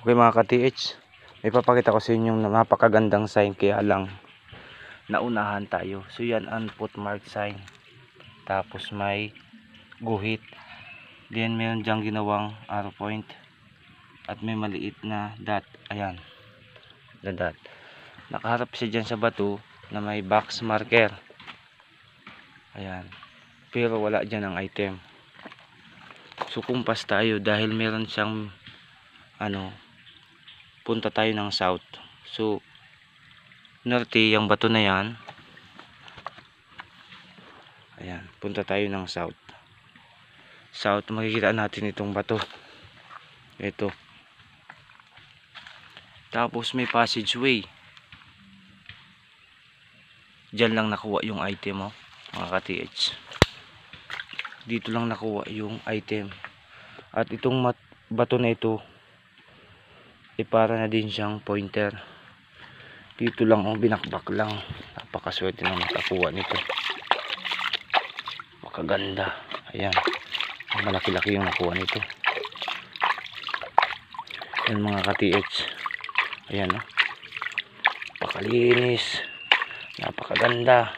Okay mga ka-TH, may papakita ko sa inyo yung napakagandang sign, kaya lang naunahan tayo. So yan ang footmark sign, tapos may guhit, then meron dyang ginawang arrow point at may maliit na dot. Ayan, na dot. Nakaharap siya dyan sa bato na may box marker. Ayan, pero wala dyan ang item. So kumpas tayo dahil meron siyang punta tayo ng south. So norte yung bato na yan. Ayan, punta tayo ng south. South, makikita natin itong bato. Ito. Tapos may passageway. Diyan lang nakuha yung item, mga ka-TH. Dito lang nakuha yung item. At itong bato na ito para na din siyang pointer. Dito lang, binakbak lang. Napakaswerte na nakakuha nito. Makaganda. Ayan, malaki-laki yung nakuha nito. Ayan mga ka-TH. Ayan, napakalinis, napakaganda.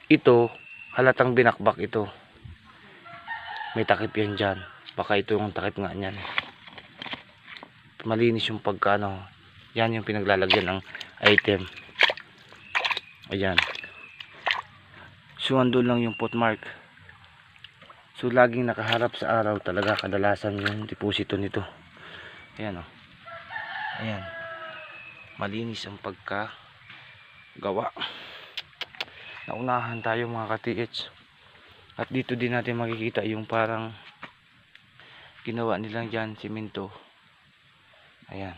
Ito halatang binakbak ito. May takip yan dyan. Baka ito yung takip nga niyan. Malinis yung pagkano. Yan yung pinaglalagyan ng item. Ayan. So andun lang yung footmark. So laging nakaharap sa araw talaga kadalasan yung deposito nito. Ayan, ayan. Malinis ang pagkagawa. Naunahan tayo mga ka-TH. At dito din natin makikita yung parang ginawa nilang dyan simento. Ayan,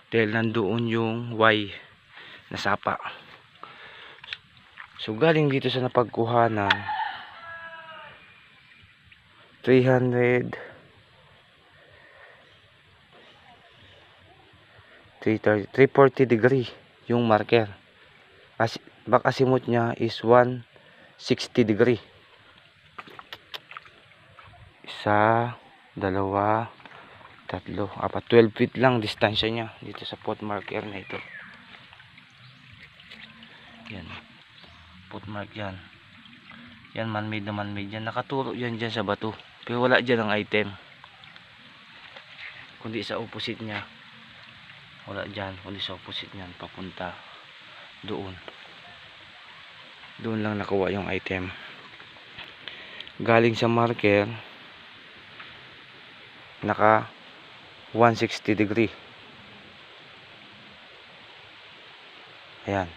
dahil nandoon yung Y na sapa. So galing dito sa napagkuhanan 340 degree yung marker. Back azimuth niya is 160 degree. Isa, dalawa, tatlo, apat, 12 feet lang distansya niya dito sa foot marker na ito. Yan, foot mark yan. Yan, man-made na man-made yan. Nakaturo yan dyan sa bato, pero wala dyan ang item, kundi sa opposite niya. Wala dyan, kundi sa opposite niyan, papunta doon. Doon lang nakuha yung item. Galing sa marker, naka 160 degree. Ayan,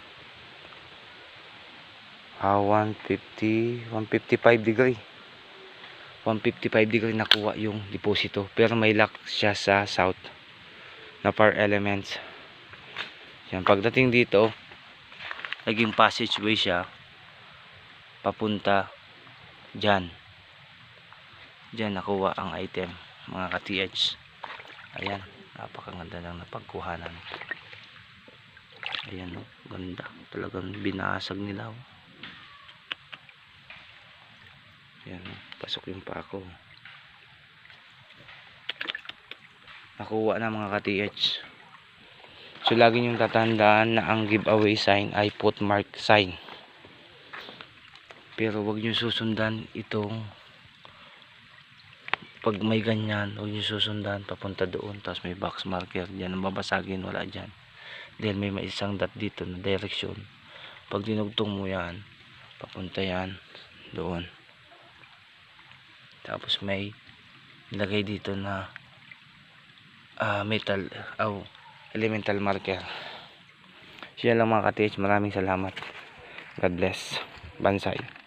155 degree. 155 degree nakuha yung deposito, pero may lock siya sa south na par elements. Yan, pagdating dito naging passageway siya papunta dyan. Dyan nakuha ang item mga ka-TH. Ayan, napakaganda lang na pagkuhanan. Ayan, ganda talagang binasag nila. Ayan, pasok yung pako. Nakuha na mga ka-TH. So lagi niyong tatandaan na ang giveaway sign ay footmark sign. Pero wag niyo susundan itong, pag may ganyan, huwag nyo susundan papunta doon tapos may box marker dyan, ang babasagin, wala dyan. Dahil may isang dot dito na direction. Pag dinugtong mo yan, papunta yan doon. Tapos may ilagay dito na metal elemental marker. Siya lang mga ka-TH. Maraming salamat. God bless. Bansay.